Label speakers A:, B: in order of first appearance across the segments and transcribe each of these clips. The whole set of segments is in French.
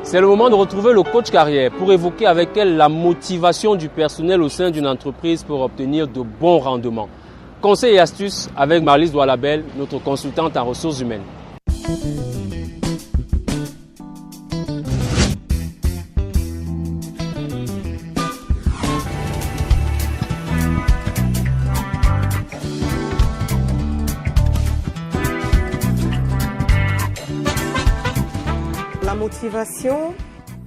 A: C'est le moment de retrouver le coach carrière pour évoquer avec elle la motivation du personnel au sein d'une entreprise pour obtenir de bons rendements. Conseils et astuces avec Marlise Doualabel, notre consultante en ressources humaines.
B: La motivation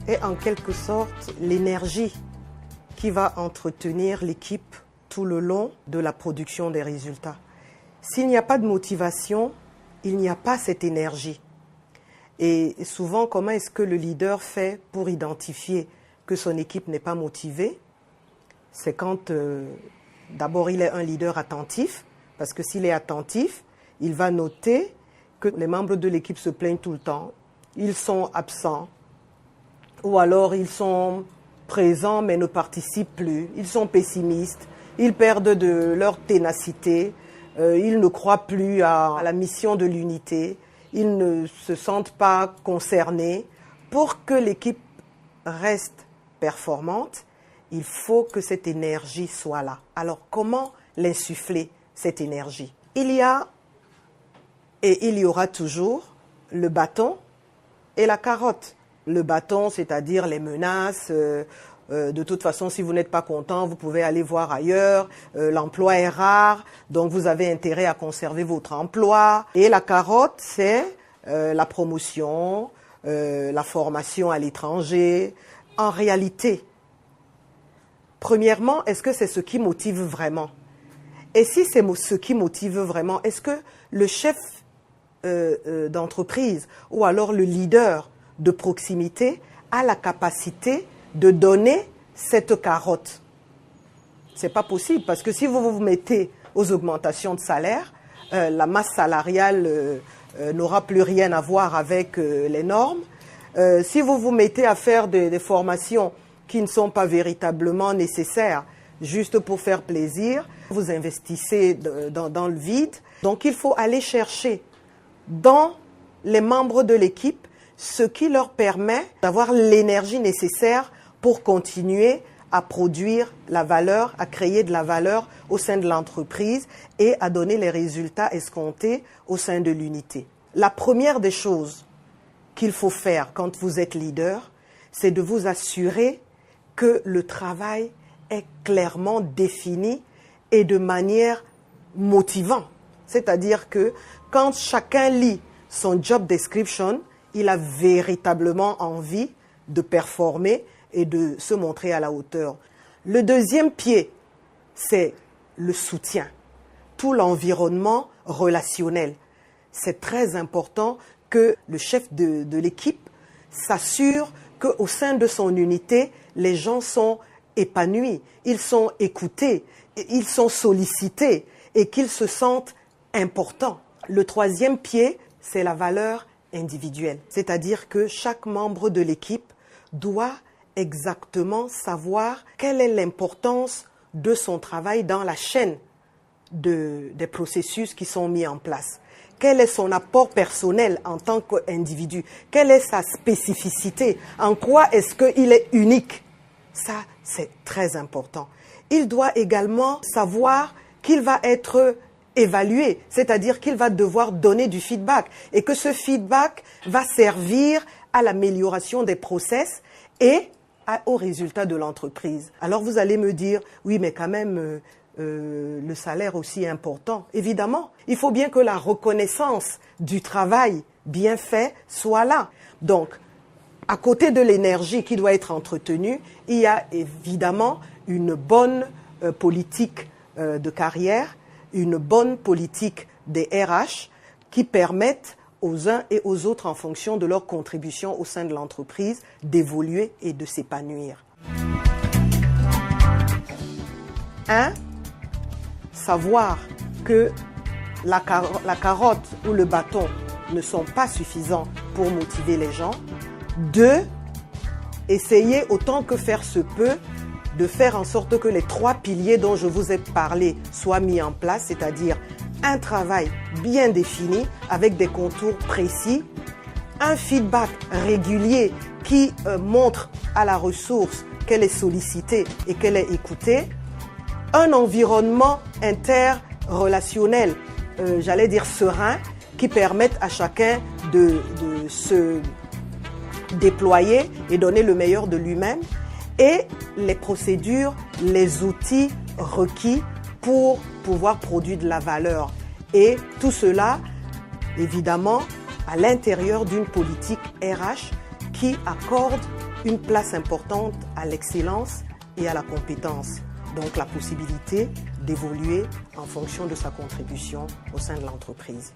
B: est en quelque sorte l'énergie qui va entretenir l'équipe tout le long de la production des résultats. S'il n'y a pas de motivation, il n'y a pas cette énergie. Et souvent, comment est-ce que le leader fait pour identifier que son équipe n'est pas motivée? C'est quand d'abord il est un leader attentif, parce que s'il est attentif, il va noter que les membres de l'équipe se plaignent tout le temps. Ils sont absents, ou alors ils sont présents mais ne participent plus, ils sont pessimistes, ils perdent de leur ténacité, ils ne croient plus à la mission de l'unité, ils ne se sentent pas concernés. Pour que l'équipe reste performante, il faut que cette énergie soit là. Alors comment l'insuffler, cette énergie? Il y a et il y aura toujours le bâton et la carotte. Le bâton, c'est-à-dire les menaces. De toute façon, si vous n'êtes pas content, vous pouvez aller voir ailleurs. L'emploi est rare, donc vous avez intérêt à conserver votre emploi. Et la carotte, c'est la promotion, la formation à l'étranger. En réalité, premièrement, est-ce que c'est ce qui motive vraiment? Et si c'est ce qui motive vraiment, est-ce que le chef d'entreprise ou alors le leader de proximité a la capacité de donner cette carotte? C'est pas possible, parce que si vous vous mettez aux augmentations de salaire, la masse salariale n'aura plus rien à voir avec les normes. Si vous vous mettez à faire des formations qui ne sont pas véritablement nécessaires, juste pour faire plaisir, vous investissez dans le vide. Donc il faut aller chercher dans les membres de l'équipe ce qui leur permet d'avoir l'énergie nécessaire pour continuer à produire la valeur, à créer de la valeur au sein de l'entreprise et à donner les résultats escomptés au sein de l'unité. La première des choses qu'il faut faire quand vous êtes leader, c'est de vous assurer que le travail est clairement défini et de manière motivante. C'est-à-dire que quand chacun lit son job description, il a véritablement envie de performer et de se montrer à la hauteur. Le deuxième pied, c'est le soutien, tout l'environnement relationnel. C'est très important que le chef de l'équipe s'assure qu'au sein de son unité, les gens sont épanouis, ils sont écoutés, ils sont sollicités et qu'ils se sentent importants. Le troisième pied, c'est la valeur individuelle. C'est-à-dire que chaque membre de l'équipe doit exactement savoir quelle est l'importance de son travail dans la chaîne des processus qui sont mis en place. Quel est son apport personnel en tant qu'individu? Quelle est sa spécificité? En quoi est-ce qu'il est unique? Ça, c'est très important. Il doit également savoir qu'il va être évalué, c'est-à-dire qu'il va devoir donner du feedback et que ce feedback va servir à l'amélioration des process et au résultat de l'entreprise. Alors vous allez me dire, oui mais quand même le salaire aussi est important. Évidemment, il faut bien que la reconnaissance du travail bien fait soit là. Donc, à côté de l'énergie qui doit être entretenue, il y a évidemment une bonne politique de carrière, une bonne politique des RH qui permettent aux uns et aux autres, en fonction de leur contribution au sein de l'entreprise, d'évoluer et de s'épanouir. 1. Savoir que la carotte ou le bâton ne sont pas suffisants pour motiver les gens. 2. Essayer autant que faire se peut de faire en sorte que les 3 piliers dont je vous ai parlé soient mis en place, c'est-à-dire un travail bien défini avec des contours précis, un feedback régulier qui montre à la ressource qu'elle est sollicitée et qu'elle est écoutée, un environnement interrelationnel, j'allais dire serein, qui permette à chacun de se déployer et donner le meilleur de lui-même, et les procédures, les outils requis pour pouvoir produire de la valeur. Et tout cela, évidemment, à l'intérieur d'une politique RH qui accorde une place importante à l'excellence et à la compétence. Donc la possibilité d'évoluer en fonction de sa contribution au sein de l'entreprise.